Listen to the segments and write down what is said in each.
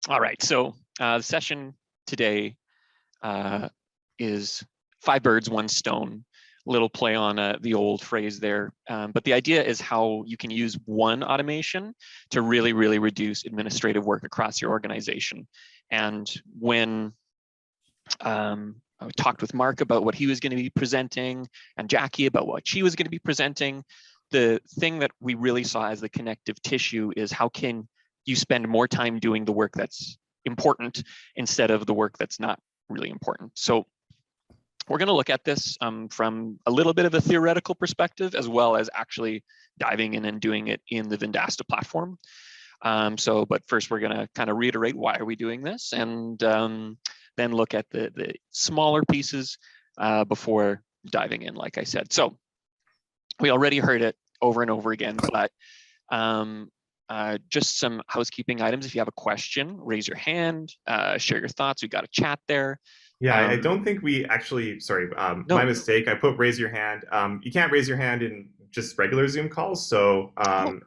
All right, so the session today is 5 birds, 1 stone. Little play on the old phrase there. But the idea is how you can use one automation to really, really reduce administrative work across your organization. And when I talked with Mark about what he was going to be presenting and Jackie about what she was going to be presenting, the thing that we really saw as the connective tissue is how can you spend more time doing the work that's important instead of the work that's not really important. So we're going to look at this from a little bit of a theoretical perspective, as well as actually diving in and doing it in the Vendasta platform. But first we're going to kind of reiterate why are we doing this, and then look at the smaller pieces before diving in, like I said. So we already heard it over and over again, but just some housekeeping items. If you have a question, raise your hand, share your thoughts. We've got a chat there. Yeah, I don't think we actually, sorry, my No. mistake. I put raise your hand. You can't raise your hand in just regular Zoom calls. So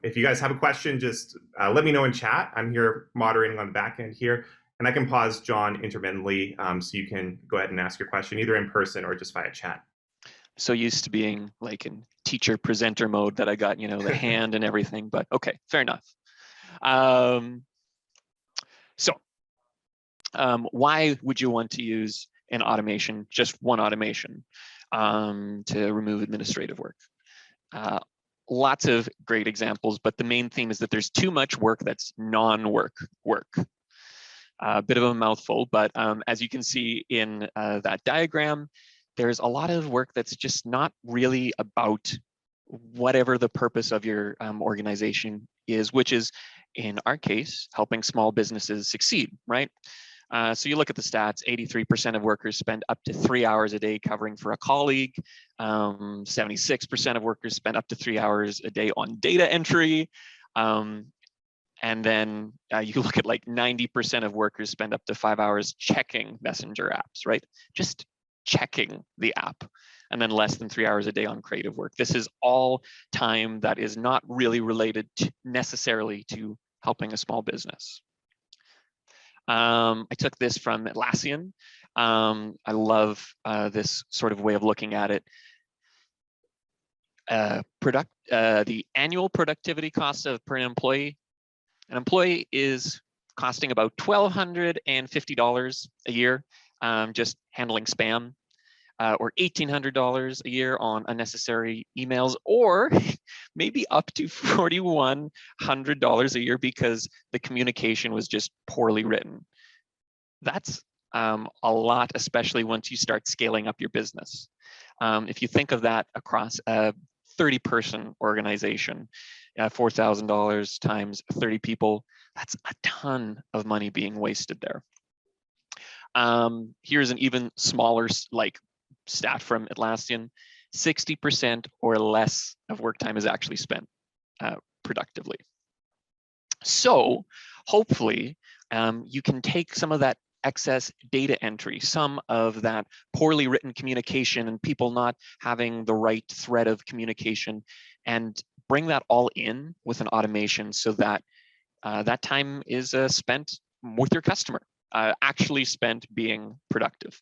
if you guys have a question, just let me know in chat. I'm here moderating on the back end here. And I can pause John intermittently so you can go ahead and ask your question either in person or just via chat. So used to being like in teacher presenter mode that I got, you know, the hand and everything, but okay, fair enough. Why would you want to use an automation, just one automation, to remove administrative work? Lots of great examples, but the main theme is that there's too much work that's non-work work. A bit of a mouthful, but as you can see in that diagram, there's a lot of work that's just not really about whatever the purpose of your organization is, which is, in our case, helping small businesses succeed, right? So you look at the stats, 83% of workers spend up to 3 hours a day covering for a colleague. 76% of workers spend up to 3 hours a day on data entry. And then you look at like 90% of workers spend up to 5 hours checking messenger apps, right? Just checking the app. And then less than 3 hours a day on creative work. This is all time that is not really related to necessarily to helping a small business. I took this from Atlassian. I love this sort of way of looking at it. The annual productivity cost of per employee. An employee is costing about $1,250 a year just handling spam, or $1,800 a year on unnecessary emails, or maybe up to $4,100 a year because the communication was just poorly written. That's a lot, especially once you start scaling up your business. If you think of that across a 30-person organization, $4,000 times 30 people, that's a ton of money being wasted there. Here's an even smaller stat from Atlassian. 60% or less of work time is actually spent productively. So hopefully you can take some of that excess data entry, some of that poorly written communication and people not having the right thread of communication, and bring that all in with an automation so that that time is spent with your customer, actually spent being productive.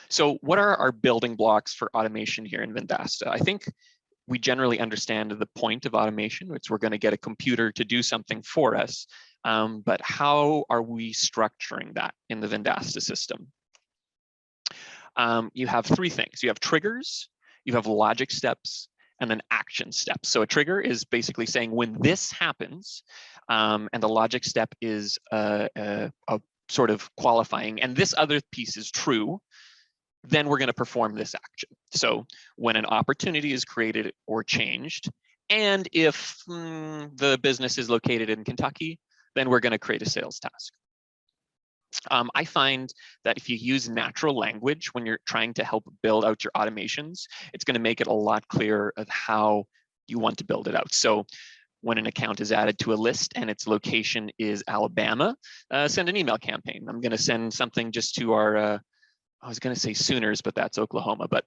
So what are our building blocks for automation here in Vendasta? I think we generally understand the point of automation, which we're going to get a computer to do something for us. But how are we structuring that in the Vendasta system? You have 3 things. You have triggers, you have logic steps, and then action steps. So a trigger is basically saying when this happens, and the logic step is a sort of qualifying, and this other piece is true, then we're going to perform this action. So when an opportunity is created or changed, and if the business is located in Kentucky, then we're going to create a sales task. I find that if you use natural language when you're trying to help build out your automations, it's going to make it a lot clearer of how you want to build it out. So when an account is added to a list and its location is Alabama, send an email campaign. I'm going to send something just to our, I was going to say Sooners, but that's Oklahoma, but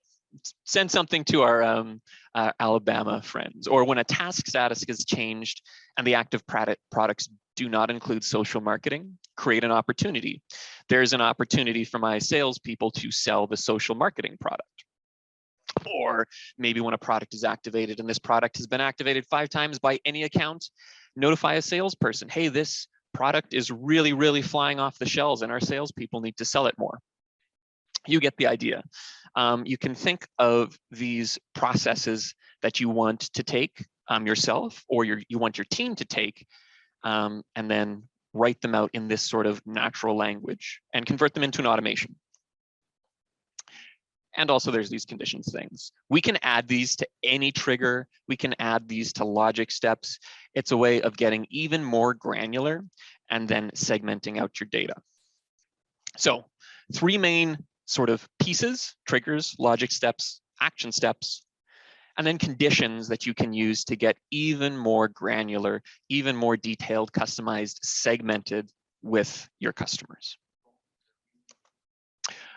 send something to our Alabama friends. Or when a task status is changed and the active products do not include social marketing, create an opportunity. There's an opportunity for my salespeople to sell the social marketing product. Or maybe when a product is activated and this product has been activated 5 times by any account, notify a salesperson, hey, this product is really, really flying off the shelves and our salespeople need to sell it more. You get the idea. You can think of these processes that you want to take yourself, or you want your team to take, and then write them out in this sort of natural language and convert them into an automation. And also there's these conditions things. We can add these to any trigger. We can add these to logic steps. It's a way of getting even more granular and then segmenting out your data. So 3 main sort of pieces: triggers, logic steps, action steps, and then conditions that you can use to get even more granular, even more detailed, customized, segmented with your customers.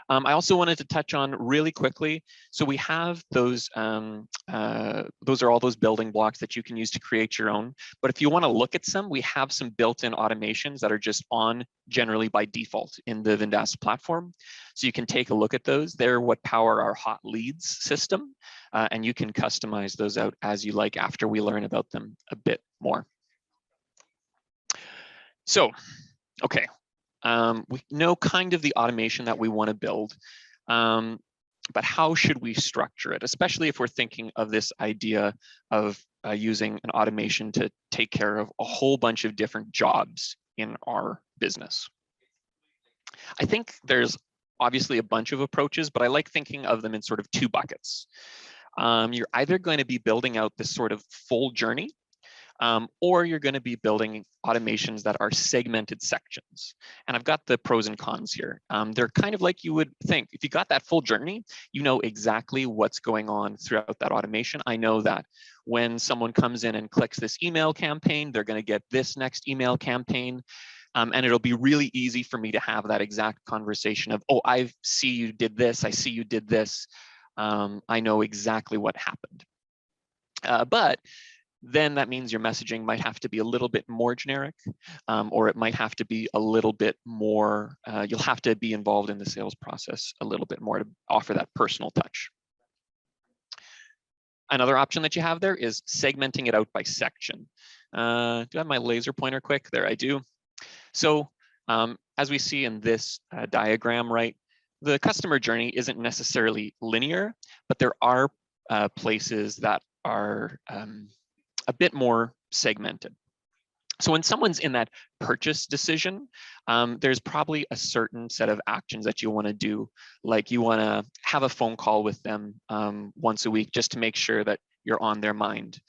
I also wanted to touch on really quickly. So we have those are all those building blocks that you can use to create your own. But if you want to look at some, we have some built-in automations that are just on generally by default in the Vendasta platform. So you can take a look at those. They're what power our hot leads system. And you can customize those out as you like after we learn about them a bit more. So, okay. We know kind of the automation that we want to build, but how should we structure it, especially if we're thinking of this idea of using an automation to take care of a whole bunch of different jobs in our business? I think there's obviously a bunch of approaches, but I like thinking of them in sort of 2 buckets. You're either going to be building out this sort of full journey, or you're going to be building automations that are segmented sections. And I've got the pros and cons here. They're kind of like you would think. If you got that full journey, you know exactly what's going on throughout that automation. I know that when someone comes in and clicks this email campaign, they're going to get this next email campaign. And it'll be really easy for me to have that exact conversation of, oh, I see you did this. I see you did this. I know exactly what happened. But then that means your messaging might have to be a little bit more generic, or it might have to be a little bit more, you'll have to be involved in the sales process a little bit more to offer that personal touch. Another option that you have there is segmenting it out by section. Do I have my laser pointer quick? There I do. So as we see in this diagram, right, the customer journey isn't necessarily linear, but there are places that are a bit more segmented. So when someone's in that purchase decision, there's probably a certain set of actions that you want to do, like you want to have a phone call with them once a week just to make sure that you're on their mind.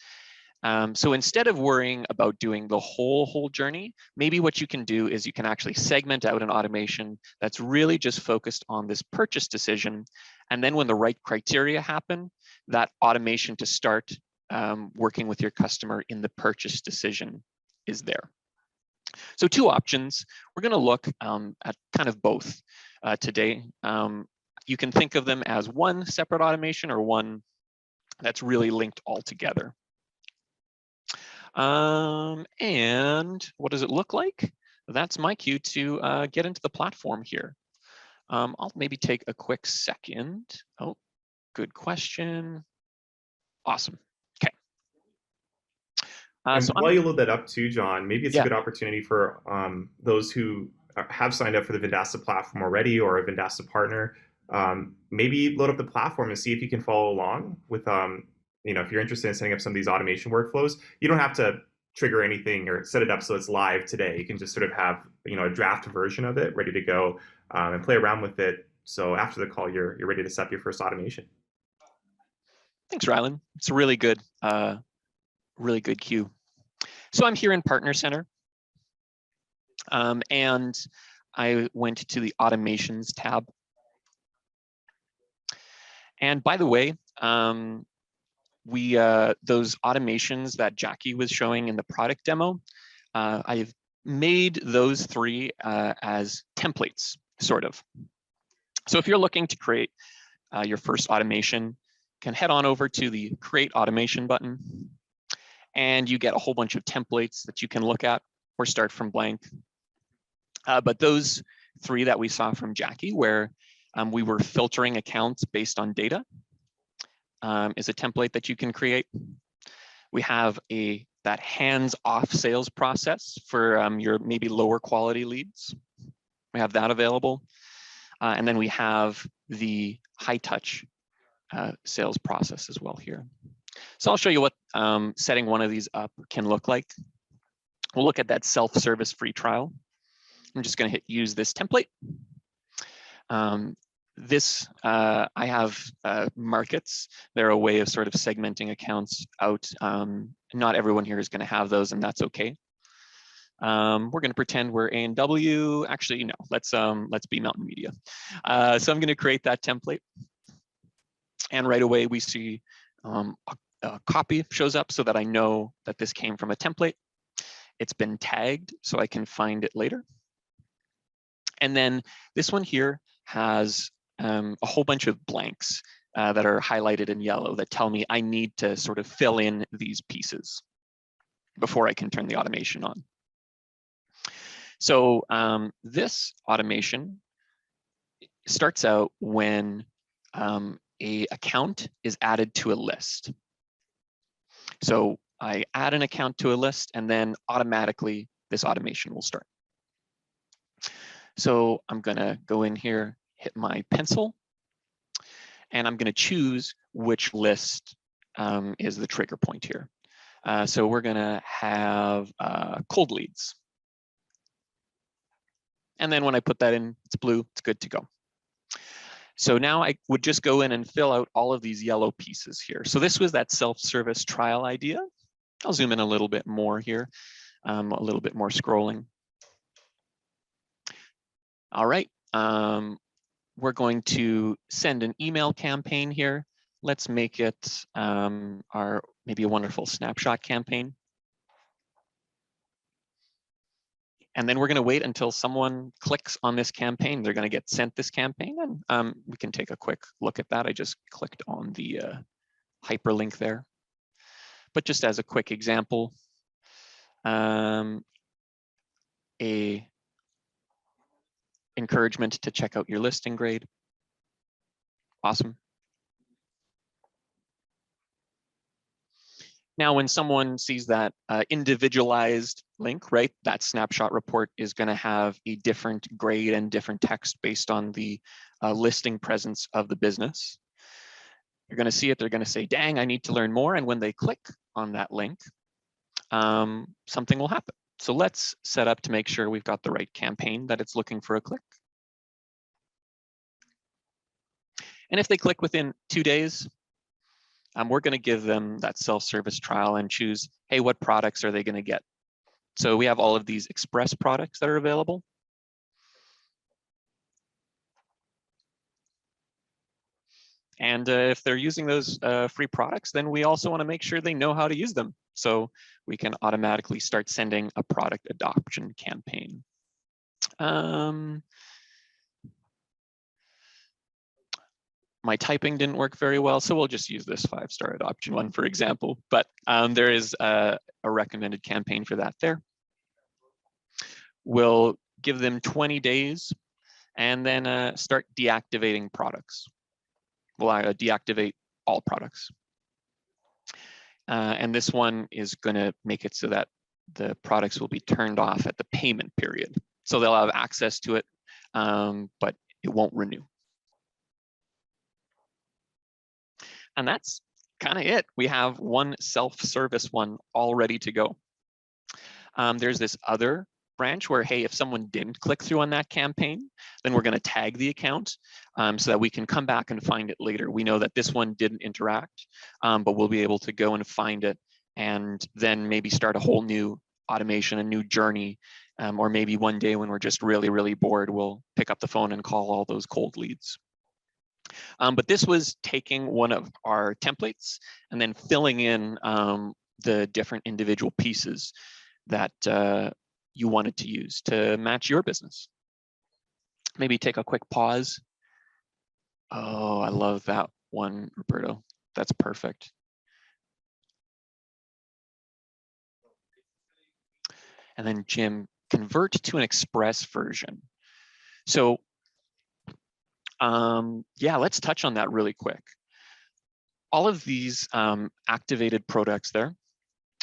So instead of worrying about doing the whole journey, maybe what you can do is you can actually segment out an automation that's really just focused on this purchase decision. And then when the right criteria happen, that automation to start working with your customer in the purchase decision is there. So 2 options. We're going to look at kind of both today. You can think of them as one separate automation or one that's really linked all together. And what does it look like? That's my cue to get into the platform here. I'll maybe take a quick second. Oh, good question. Awesome. Okay. And so while you load that up too, John, maybe it's a Yeah. good opportunity for those who have signed up for the Vendasta platform already or a Vendasta partner. Maybe load up the platform and see if you can follow along with, if you're interested in setting up some of these automation workflows. You don't have to trigger anything or set it up so it's live today. You can just sort of have a draft version of it ready to go and play around with it. So after the call, you're ready to set up your first automation. Thanks, Rylan. It's a really good cue. So I'm here in Partner Center, and I went to the Automations tab. And by the way, those automations that Jackie was showing in the product demo, I've made those 3 as templates, sort of. So if you're looking to create your first automation, can head on over to the Create Automation button, and you get a whole bunch of templates that you can look at or start from blank. But those 3 that we saw from Jackie, where we were filtering accounts based on data, is a template that you can create. We have that hands-off sales process for your maybe lower quality leads. We have that available. And then we have the high-touch sales process as well here. So I'll show you what setting one of these up can look like. We'll look at that self-service free trial. I'm just going to hit use this template. I have markets. They're a way of sort of segmenting accounts out. Not everyone here is going to have those, and that's okay. We're going to pretend we're A&W. Actually, no, let's be Mountain Media. So I'm going to create that template. And right away we see a copy shows up so that I know that this came from a template. It's been tagged so I can find it later. And then this one here has a whole bunch of blanks that are highlighted in yellow that tell me I need to sort of fill in these pieces before I can turn the automation on. So this automation starts out when a account is added to a list. So I add an account to a list, and then automatically this automation will start. So I'm going to go in here, hit my pencil, and I'm going to choose which list is the trigger point here. So we're going to have cold leads. And then when I put that in, it's blue, it's good to go. So now I would just go in and fill out all of these yellow pieces here. So this was that self-service trial idea. I'll zoom in a little bit more here, a little bit more scrolling. All right, we're going to send an email campaign here. Let's make it our maybe a wonderful snapshot campaign. And then we're going to wait until someone clicks on this campaign. They're going to get sent this campaign, and we can take a quick look at that. I just clicked on the hyperlink there. But just as a quick example, a encouragement to check out your listing grade. Awesome. Now, when someone sees that individualized link, right, that snapshot report is going to have a different grade and different text based on the listing presence of the business. You're going to see it. They're going to say, dang, I need to learn more. And when they click on that link, something will happen. So let's set up to make sure we've got the right campaign that it's looking for a click. And if they click within 2 days, we're going to give them that self-service trial and choose, hey, what products are they going to get? So we have all of these express products that are available. And if they're using those free products, then we also want to make sure they know how to use them. So we can automatically start sending a product adoption campaign. My typing didn't work very well, so we'll just use this 5-star adoption one, for example. But there is a recommended campaign for that there. We'll give them 20 days and then start deactivating products. We'll deactivate all products. And this one is going to make it so that the products will be turned off at the payment period. So they'll have access to it, but it won't renew. And that's kind of it. We have one self-service one all ready to go. There's this other branch where, hey, if someone didn't click through on that campaign, then we're going to tag the account so that we can come back and find it later. We know that this one didn't interact, but we'll be able to go and find it and then maybe start a whole new automation, a new journey, or maybe one day when we're just really, really bored, we'll pick up the phone and call all those cold leads. But this was taking one of our templates and then filling in the different individual pieces that you wanted to use to match your business. Maybe take a quick pause. Oh, I love that one, Roberto. That's perfect. And then Jim, convert to an express version. So yeah, let's touch on that really quick. All of these activated products there,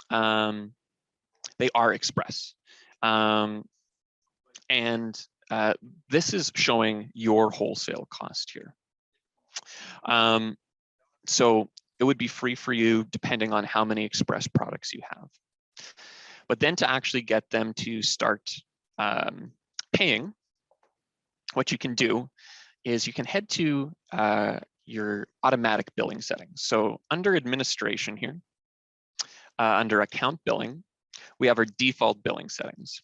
they are express. And this is showing your wholesale cost here. So it would be free for you depending on how many express products you have. But then to actually get them to start paying, what you can do is you can head to your automatic billing settings. So under administration here, under account billing, we have our default billing settings.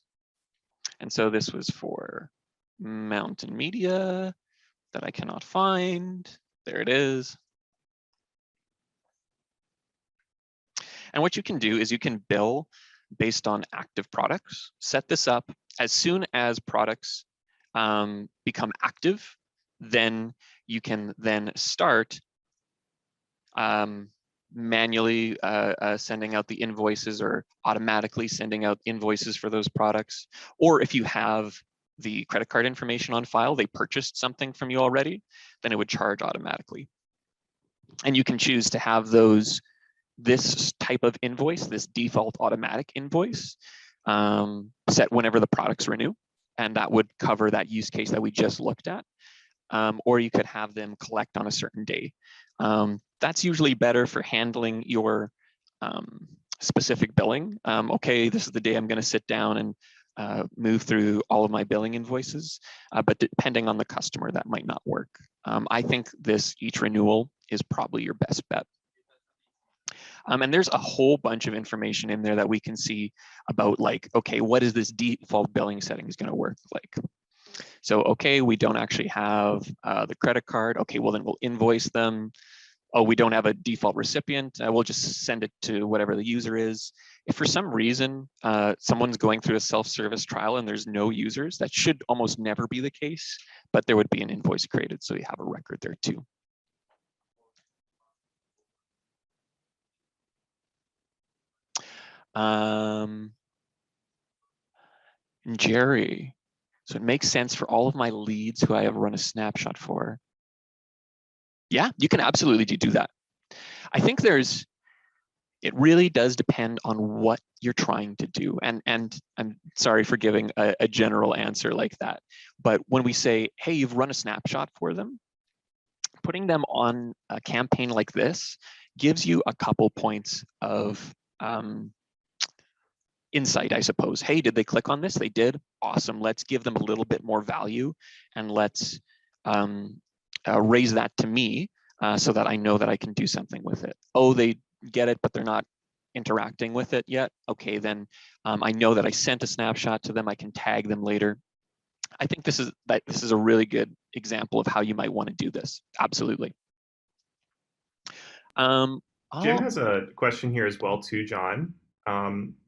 And so this was for Mountain Media that I cannot find. There it is. And what you can do is you can bill based on active products. Set this up as soon as products become active, then you can then start manually sending out the invoices or automatically sending out invoices for those products. Or if you have the credit card information on file, they purchased something from you already, then it would charge automatically. And you can choose to have this type of invoice, this default automatic invoice, set whenever the products renew. And that would cover that use case that we just looked at. Or you could have them collect on a certain day. That's usually better for handling your specific billing. Okay, this is the day I'm going to sit down and move through all of my billing invoices, but depending on the customer, that might not work. I think this each renewal is probably your best bet. And there's a whole bunch of information in there that we can see about, like, okay, what is this default billing settings going to work like? So, okay, we don't actually have the credit card. Okay, well then we'll invoice them. Oh, we don't have a default recipient. We'll just send it to whatever the user is. If for some reason someone's going through a self-service trial and there's no users, that should almost never be the case, but there would be an invoice created, so you have a record there too. Jerry, so it makes sense for all of my leads who I have run a snapshot for. Yeah, you can absolutely do that. I think it really does depend on what you're trying to do. And I'm sorry for giving a general answer like that. But when we say, hey, you've run a snapshot for them, putting them on a campaign like this gives you a couple points of insight, I suppose. Hey, did they click on this? They did. Awesome. Let's give them a little bit more value, and let's raise that to me so that I know that I can do something with it. Oh, they get it, but they're not interacting with it yet. Okay, then I know that I sent a snapshot to them. I can tag them later. I think this is a really good example of how you might want to do this. Absolutely. Jim has a question here as well too, John.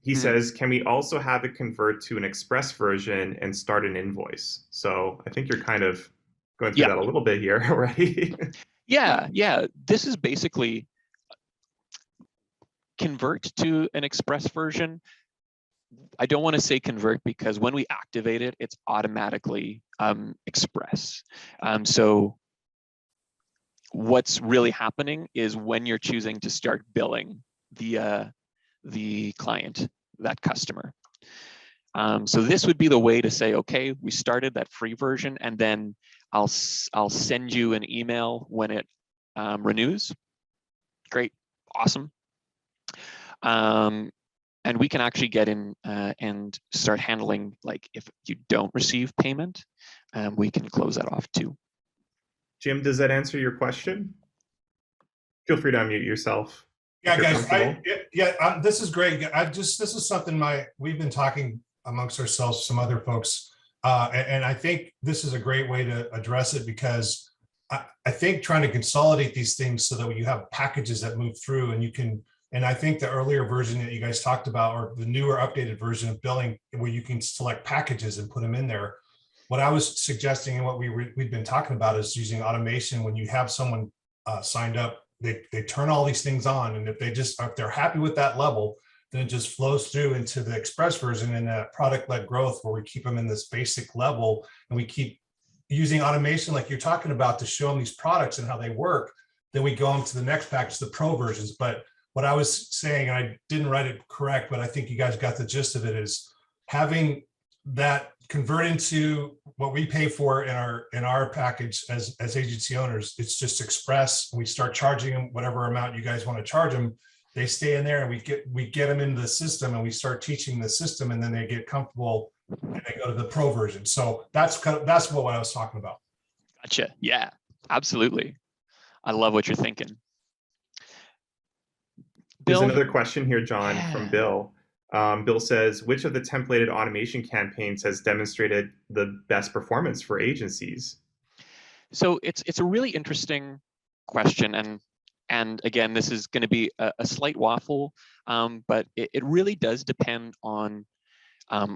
He says, can we also have it convert to an express version and start an invoice? So I think you're kind of going through that a little bit here already. Yeah. This is basically convert to an express version. I don't want to say convert because when we activate it, it's automatically express. So what's really happening is when you're choosing to start billing the client, that customer. So this would be the way to say, okay, we started that free version, and then I'll send you an email when it renews. Great, awesome. And we can actually get in and start handling, like, if you don't receive payment, we can close that off too. Jim, does that answer your question? Feel free to unmute yourself. Yeah, guys. This is great. This is something we've been talking amongst ourselves, some other folks, and I think this is a great way to address it, because I think trying to consolidate these things so that you have packages that move through, and you can. And I think the earlier version that you guys talked about, or the newer updated version of billing, where you can select packages and put them in there, what I was suggesting and what we've been talking about is using automation. When you have someone signed up, they turn all these things on, and if they're happy with that level, then it just flows through into the express version and that product-led growth, where we keep them in this basic level, and we keep using automation like you're talking about to show them these products and how they work. Then we go on to the next package, the pro versions. But what I was saying, and I didn't write it correct, but I think you guys got the gist of it, is having that convert into what we pay for in our package as agency owners. It's just express. We start charging them whatever amount you guys want to charge them. They stay in there, and we get them into the system, and we start teaching the system, and then they get comfortable and they go to the pro version. So that's what I was talking about. Gotcha. Yeah, absolutely. I love what you're thinking. There's Bill, another question here, John, from Bill. Bill says, which of the templated automation campaigns has demonstrated the best performance for agencies? So it's a really interesting question, and again, this is going to be a slight waffle, but it really does depend on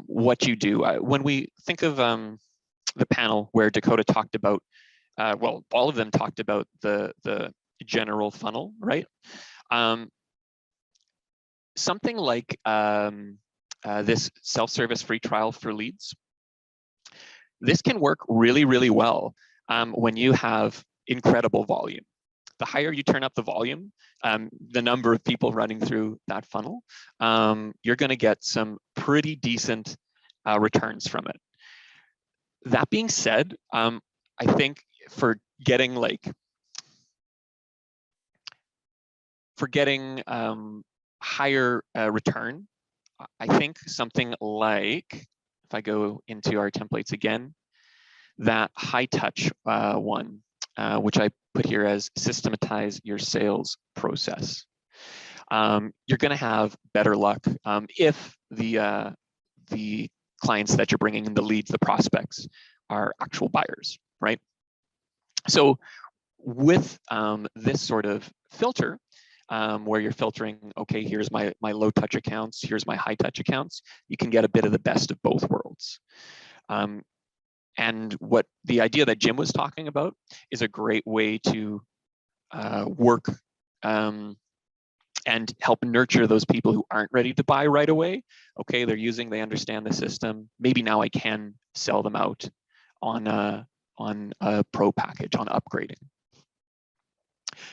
what you do. When we think of the panel where Dakota talked about, well, all of them talked about the general funnel, right? Something like this self-service free trial for leads. This can work really, really well when you have incredible volume. The higher you turn up the volume, the number of people running through that funnel, you're going to get some pretty decent returns from it. That being said, I think for getting higher return, I think something like, if I go into our templates again, that high touch one, which I put here as systematize your sales process. You're going to have better luck if the clients that you're bringing in, the leads, the prospects, are actual buyers, right? So with this sort of filter, where you're filtering, okay, here's my low touch accounts, here's my high touch accounts, you can get a bit of the best of both worlds. And what the idea that Jim was talking about is a great way to work and help nurture those people who aren't ready to buy right away. Okay, they understand the system. Maybe now I can sell them out on a pro package, on upgrading.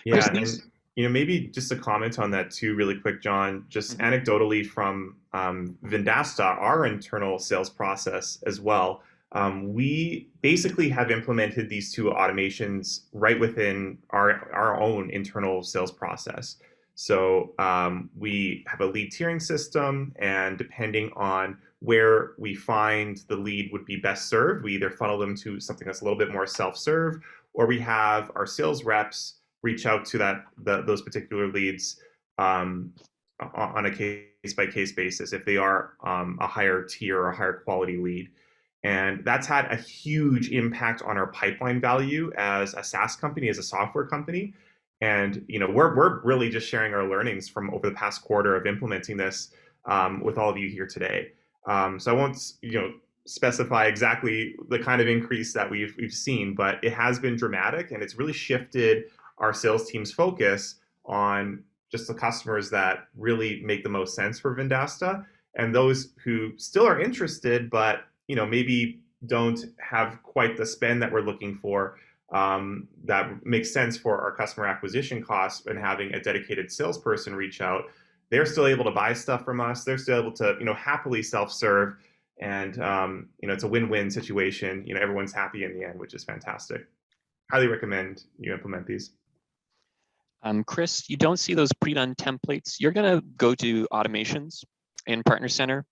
Yeah, Chris, and maybe just a comment on that too, really quick, John. Just anecdotally from Vendasta, our internal sales process as well. We basically have implemented these two automations right within our own internal sales process. So we have a lead tiering system, and depending on where we find the lead would be best served, we either funnel them to something that's a little bit more self-serve, or we have our sales reps reach out to those particular leads on a case-by-case basis if they are a higher tier or a higher quality lead. And that's had a huge impact on our pipeline value as a SaaS company, as a software company. And we're really just sharing our learnings from over the past quarter of implementing this with all of you here today. So I won't specify exactly the kind of increase that we've seen, but it has been dramatic, and it's really shifted our sales team's focus on just the customers that really make the most sense for Vendasta, and those who still are interested, but maybe don't have quite the spend that we're looking for, that makes sense for our customer acquisition costs, and having a dedicated salesperson reach out. They're still able to buy stuff from us. They're still able to happily self-serve, and it's a win-win situation. Everyone's happy in the end, which is fantastic. Highly recommend you implement these. Chris, you don't see those pre-done templates. You're going to go to automations in Partner Center,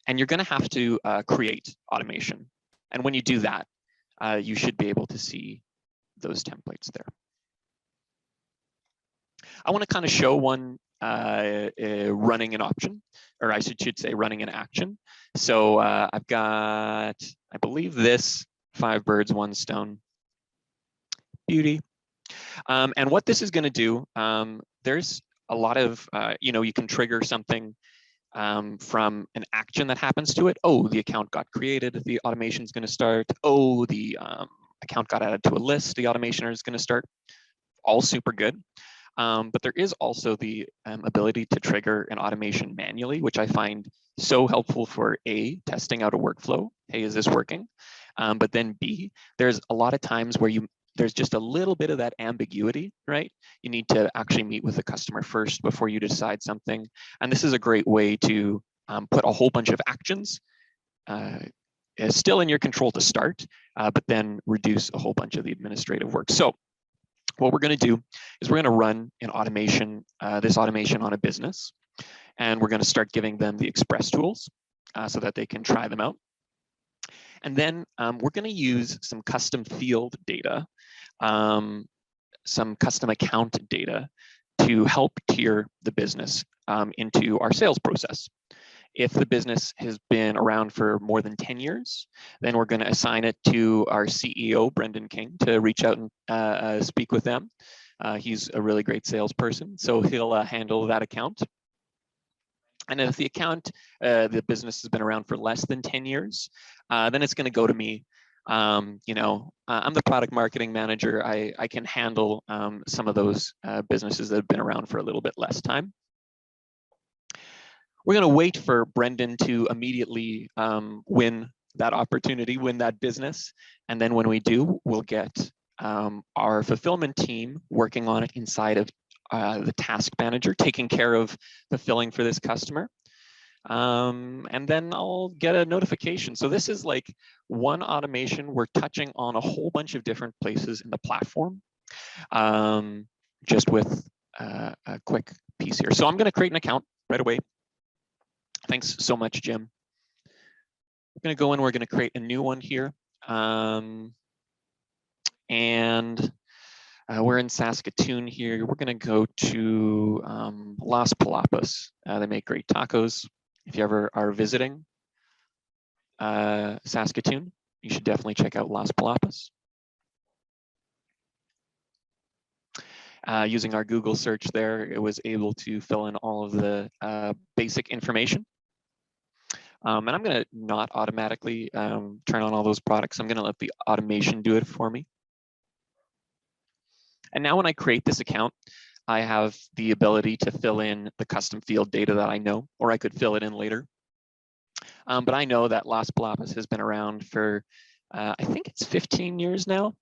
and you're going to have to create automation. And when you do that, you should be able to see those templates there. I want to kind of show one running an option, or I should say running an action. So I've got, I believe, this 5 birds, 1 stone. Beauty. And what this is going to do, there's a lot of, you can trigger something from an action that happens to it. Oh, the account got created, the automation is going to start. Oh, the account got added to a list, the automation is going to start. All super good. But there is also the ability to trigger an automation manually, which I find so helpful for A, testing out a workflow. Hey, is this working? But then B, there's a lot of times where there's just a little bit of that ambiguity, right? You need to actually meet with the customer first before you decide something. And this is a great way to put a whole bunch of actions still in your control to start, but then reduce a whole bunch of the administrative work. So what we're going to do is we're going to run an automation, this automation on a business, and we're going to start giving them the express tools so that they can try them out. And then we're going to use some custom field data, some custom account data to help tier the business into our sales process. If the business has been around for more than 10 years, then we're going to assign it to our CEO, Brendan King, to reach out and speak with them. He's a really great salesperson, so he'll handle that account. And if the account, the business has been around for less than 10 years, then it's going to go to me. I'm the product marketing manager. I can handle some of those businesses that have been around for a little bit less time. We're going to wait for Brendan to immediately win that opportunity, win that business. And then when we do, we'll get our fulfillment team working on it inside of the task manager, taking care of fulfilling for this customer. And then I'll get a notification. So this is like one automation. We're touching on a whole bunch of different places in the platform, just with a quick piece here. So I'm going to create an account right away. Thanks so much, Jim. We're going to go in, we're going to create a new one here. And we're in Saskatoon here. We're going to go to Las Palapas. They make great tacos. If you ever are visiting Saskatoon, you should definitely check out Las Palapas. Using our Google search there, it was able to fill in all of the basic information. And I'm going to not automatically turn on all those products. I'm going to let the automation do it for me. And now when I create this account, I have the ability to fill in the custom field data that I know, or I could fill it in later. But I know that Las Palapas has been around for, I think it's 15 years now.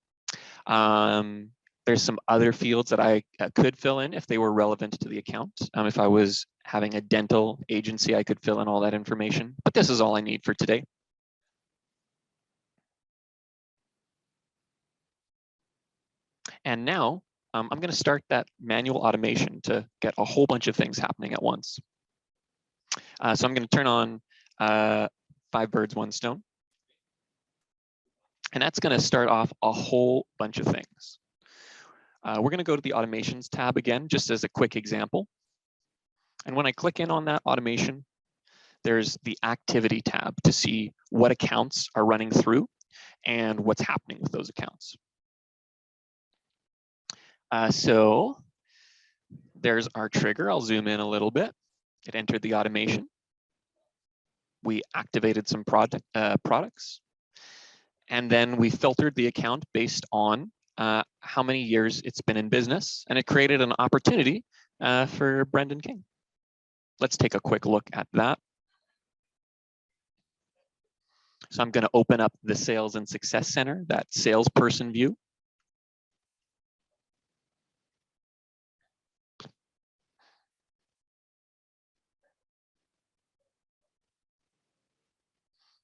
There's some other fields that I could fill in if they were relevant to the account. If I was having a dental agency, I could fill in all that information, but this is all I need for today. And now I'm going to start that manual automation to get a whole bunch of things happening at once. So I'm going to turn on 5 birds, 1 stone. And that's going to start off a whole bunch of things. We're going to go to the automations tab again, just as a quick example. And when I click in on that automation, there's the activity tab to see what accounts are running through and what's happening with those accounts. So there's our trigger. I'll zoom in a little bit. It entered the automation. We activated some products. And then we filtered the account based on how many years it's been in business. And it created an opportunity for Brendan King. Let's take a quick look at that. So I'm going to open up the Sales and Success Center, that salesperson view.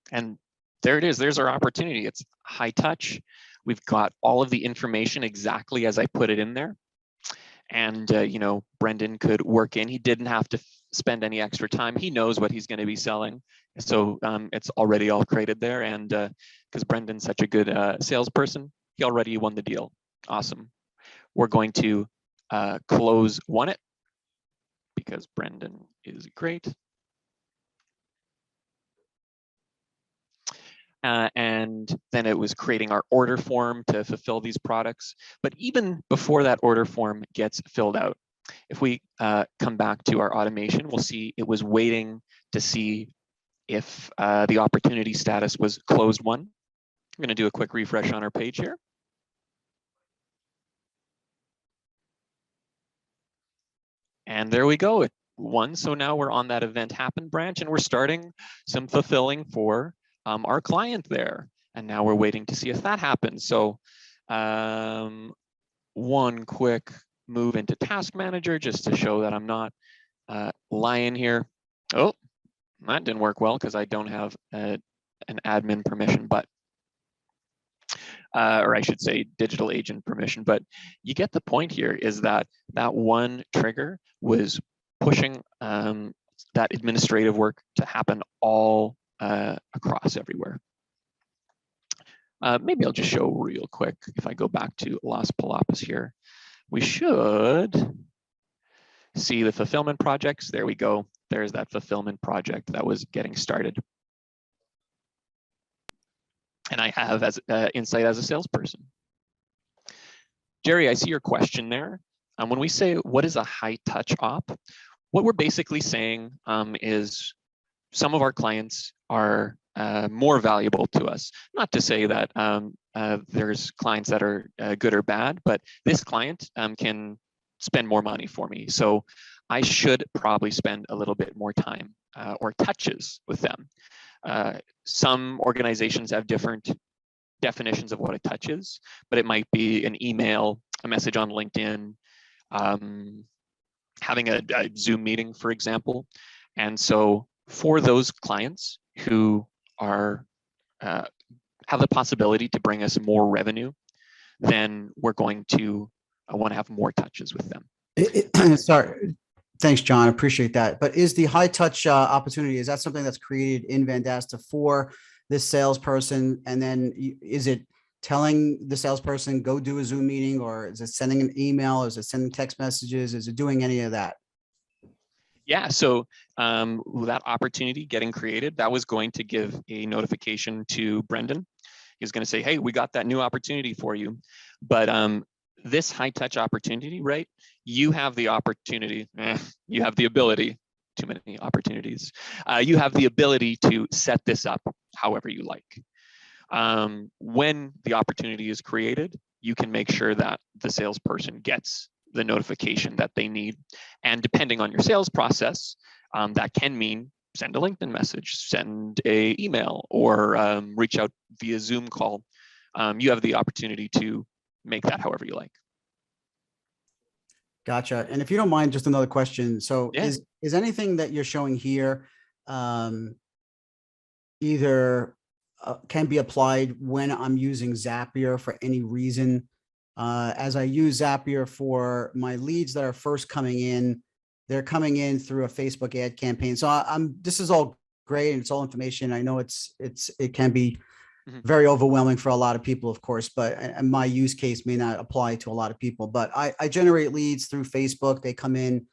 And there it is. There's our opportunity. It's high touch. We've got all of the information exactly as I put it in there. And, Brendan could work in. He didn't have to spend any extra time. He knows what he's going to be selling. So it's already all created there. And because Brendan's such a good salesperson, he already won the deal. Awesome. We're going to close won it because Brendan is great. And then it was creating our order form to fulfill these products. But even before that order form gets filled out, If we come back to our automation, we'll see it was waiting to see if the opportunity status was closed won. I'm going to do a quick refresh on our page here. And there we go, it won. So now we're on that event happen branch and we're starting some fulfilling for our client there. And now we're waiting to see if that happens. So one quick move into Task Manager just to show that I'm not lying here. Oh, that didn't work well because I don't have an admin permission, but or I should say digital agent permission, but you get the point here is that that one trigger was pushing that administrative work to happen all across everywhere. Maybe I'll just show real quick. If I go back to Las Palapas here, we should see the fulfillment projects. There we go. There's that fulfillment project that was getting started. And I have as insight as a salesperson. Jerry, I see your question there. When we say what is a high touch op, what we're basically saying is some of our clients are more valuable to us. Not to say that there's clients that are good or bad, but this client can spend more money for me. So I should probably spend a little bit more time or touches with them. Some organizations have different definitions of what a touch is, but it might be an email, a message on LinkedIn, having a Zoom meeting, for example. And so for those clients who are have the possibility to bring us more revenue, then we're going to want to have more touches with them. Sorry. Thanks, John. Appreciate that. But is the high touch opportunity, is that something that's created in Vendasta for this salesperson? And then is it telling the salesperson, go do a Zoom meeting, or is it sending an email? Is it sending text messages? Is it doing any of that? Yeah, so that opportunity getting created, that was going to give a notification to Brendan. He was going to say, hey, we got that new opportunity for you. But this high touch opportunity, right? You have the opportunity, you have the ability, too many opportunities. You have the ability to set this up however you like. When the opportunity is created, you can make sure that the salesperson gets the notification that they need. And depending on your sales process, that can mean send a LinkedIn message, send a email, or reach out via Zoom call. You have the opportunity to make that however you like. Gotcha. And if you don't mind, just another question. So Yeah. is anything that you're showing here either can be applied when I'm using Zapier for any reason? As I use Zapier for my leads that are first coming in, they're coming in through a Facebook ad campaign. So this is all great and it's all information. I know it can be very overwhelming for a lot of people, of course, but my use case may not apply to a lot of people. But I generate leads through Facebook. They come in.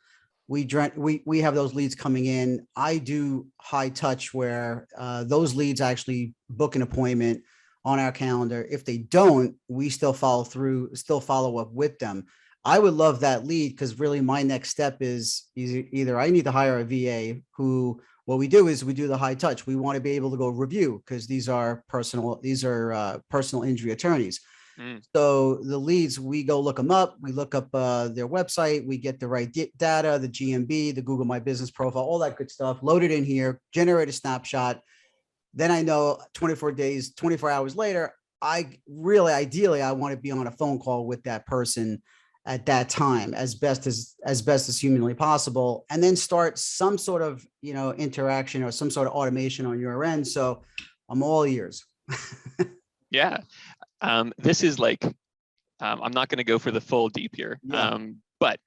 We have those leads coming in. I do high touch where those leads actually book an appointment on our calendar. If they don't, we still follow up with them. I would love that lead because really my next step is either I need to hire a VA who, what we do is we do the high touch. We want to be able to go review because these are personal injury attorneys. So the leads, we go look them up. We look up their website. We get the right data, the GMB, the Google My Business profile, all that good stuff, load it in here, generate a snapshot. Then I know 24 hours later, ideally, I want to be on a phone call with that person at that time as best as humanly possible, and then start some sort of, interaction or some sort of automation on your end. So I'm all ears. Yeah. This is like, I'm not going to go for the full deep here, yeah. But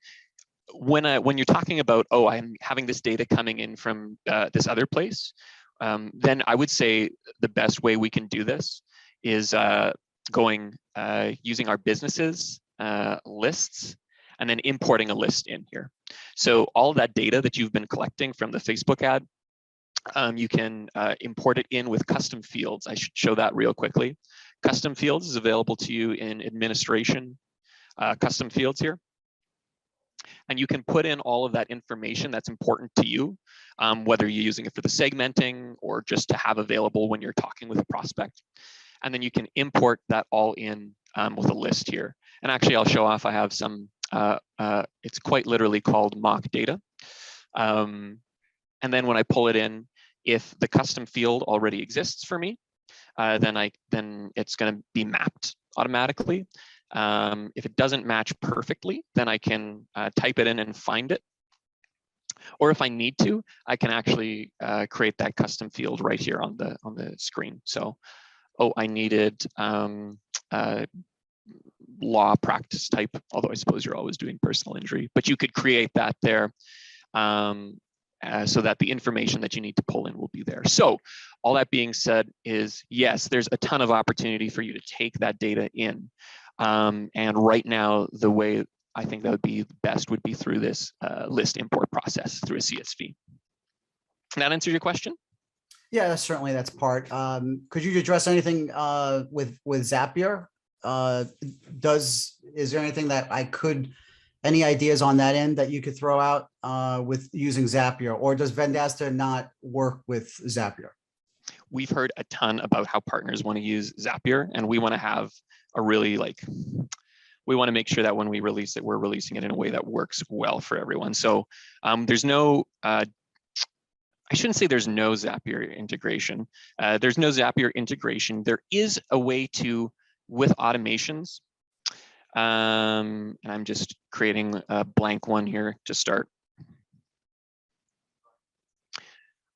when you're talking about, oh, I'm having this data coming in from this other place, then I would say the best way we can do this is using our businesses lists and then importing a list in here. So all that data that you've been collecting from the Facebook ad, you can import it in with custom fields. I should show that real quickly. Custom fields is available to you in administration, custom fields here. and you can put in all of that information that's important to you, whether you're using it for the segmenting or just to have available when you're talking with a prospect. And then you can import that all in with a list here. And actually, I'll show off. I have some, it's quite literally called mock data. And then when I pull it in, if the custom field already exists for me, then it's going to be mapped automatically. If it doesn't match perfectly, then I can type it in and find it. Or if I need to, I can actually create that custom field right here on the screen. So, oh, I needed law practice type, although I suppose you're always doing personal injury, but you could create that there so that the information that you need to pull in will be there. So all that being said is, yes, there's a ton of opportunity for you to take that data in. And right now, the way I think that would be best would be through this list import process through a CSV. That answers your question? Yeah, certainly that's part. Could you address anything with Zapier? Is there anything that any ideas on that end that you could throw out with using Zapier, or does Vendasta not work with Zapier? We've heard a ton about how partners want to use Zapier, and we want to have a really we want to make sure that when we release it, we're releasing it in a way that works well for everyone. So there's no, I shouldn't say there's no Zapier integration. There's no Zapier integration. There is a way to, with automations, and I'm just creating a blank one here to start.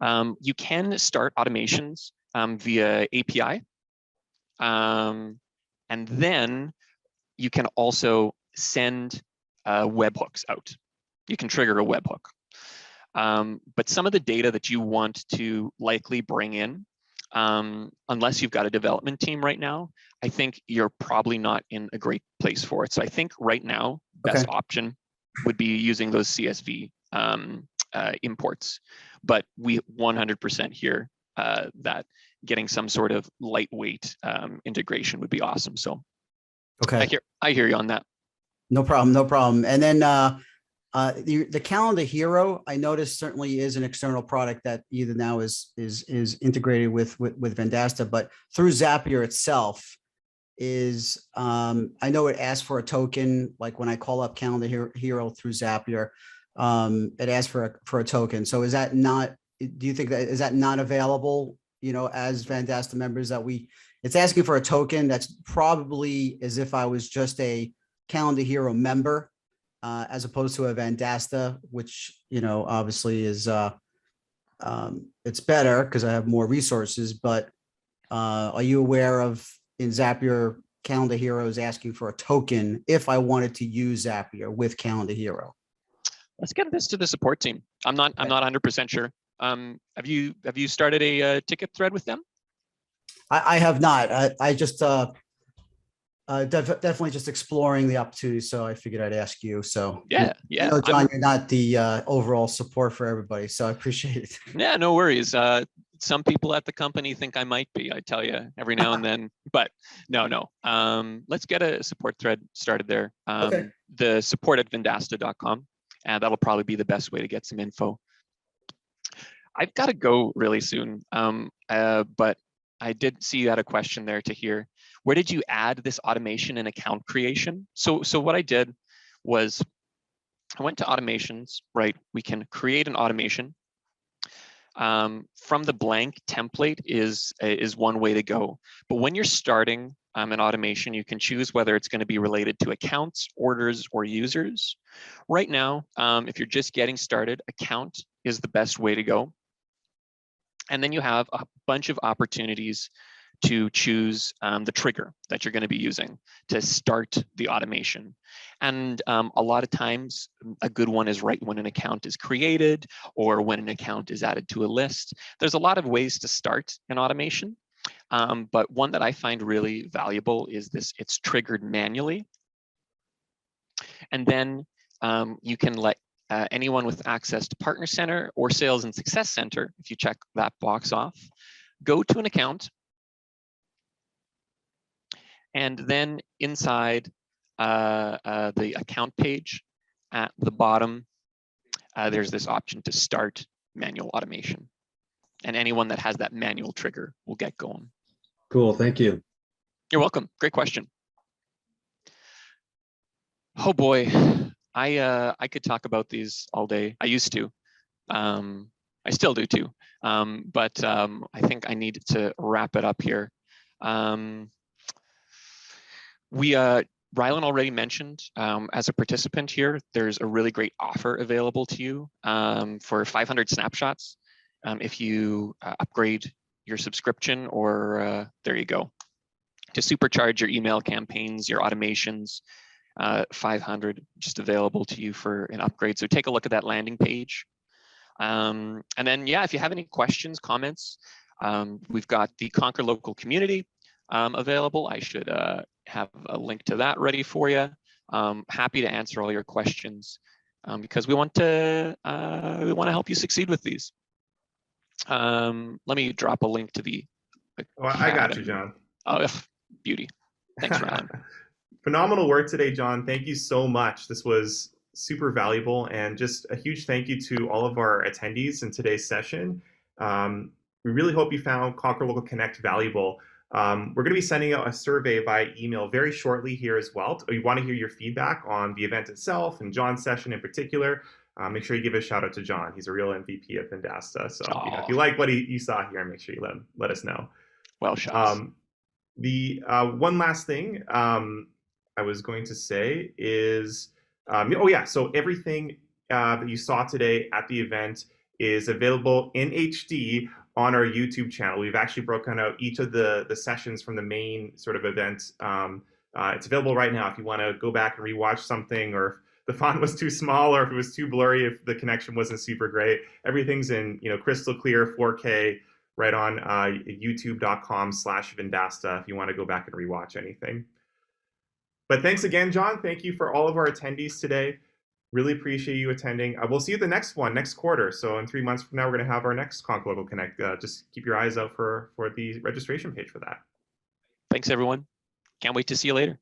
You can start automations via API. And then you can also send webhooks out. You can trigger a webhook. But some of the data that you want to likely bring in, unless you've got a development team right now, I think you're probably not in a great place for it. So I think right now, best option would be using those CSV imports. But we 100% hear that getting some sort of lightweight integration would be awesome. So okay, I hear you on that. No problem, no problem. And then the Calendar Hero, I noticed, certainly is an external product that either now is integrated with Vendasta, but through Zapier itself is, I know it asks for a token. Like when I call up Calendar Hero through Zapier, it asks for a token. So is that not? Do you think that is that not available? You know, as Vendasta members, that it's asking for a token. That's probably as if I was just a Calendar Hero member, as opposed to a Vendasta, which, you know, obviously is it's better because I have more resources. But are you aware of in Zapier, Calendar Hero is asking for a token if I wanted to use Zapier with Calendar Hero? Let's get this to the support team. I'm not 100% sure. Have you started a ticket thread with them? I have not. I just definitely just exploring the opportunity. So I figured I'd ask you. So yeah. You know, John, you're not the overall support for everybody, so I appreciate it. Yeah, no worries. Some people at the company think I might be, I tell you, every now and then, but no. Let's get a support thread started there. Okay. The support at vendasta.com, and that'll probably be the best way to get some info. I've got to go really soon, but I did see you had a question there to hear. Where did you add this automation and account creation? So what I did was I went to automations, right? We can create an automation. From the blank template is one way to go. But when you're starting an automation, you can choose whether it's going to be related to accounts, orders, or users. Right now, if you're just getting started, account is the best way to go. And then you have a bunch of opportunities to choose the trigger that you're going to be using to start the automation. And a lot of times, a good one is right when an account is created or when an account is added to a list. There's a lot of ways to start an automation, but one that I find really valuable is this: it's triggered manually. And then you can let anyone with access to Partner Center or Sales and Success Center, if you check that box off, go to an account. And then inside the account page, at the bottom, there's this option to start manual automation. And anyone that has that manual trigger will get going. Cool, thank you. You're welcome. Great question. Oh boy, I could talk about these all day. I used to. I still do too. But I think I need to wrap it up here. Rylan already mentioned, as a participant here, there's a really great offer available to you for 500 snapshots if you upgrade your subscription, or there you go. To supercharge your email campaigns, your automations, 500 just available to you for an upgrade. So take a look at that landing page. And then, yeah, if you have any questions, comments, we've got the Conquer Local community available. I should have a link to that ready for you. Happy to answer all your questions because we want to help you succeed with these. Let me drop a link to the. Well, I got you, John. Oh, beauty. Thanks, Rylan. Phenomenal work today, John. Thank you so much. This was super valuable, and just a huge thank you to all of our attendees in today's session. We really hope you found Conquer Local Connect valuable. We're going to be sending out a survey by email very shortly here as well. We want to hear your feedback on the event itself and John's session in particular. Make sure you give a shout out to John. He's a real MVP of Vendasta. So if you like what you saw here, make sure you let us know. Well shot. The one last thing I was going to say is, so everything that you saw today at the event is available in HD on our YouTube channel. We've actually broken out each of the sessions from the main sort of event. It's available right now if you want to go back and rewatch something, or if the font was too small, or if it was too blurry, if the connection wasn't super great. Everything's in crystal clear 4K right on youtube.com/Vendasta if you want to go back and rewatch anything. But thanks again, John. Thank you for all of our attendees today. Really appreciate you attending. We'll see you at the next one next quarter. So in 3 months from now, we're going to have our next Conquer Local Connect. Just keep your eyes out for the registration page for that. Thanks, everyone. Can't wait to see you later.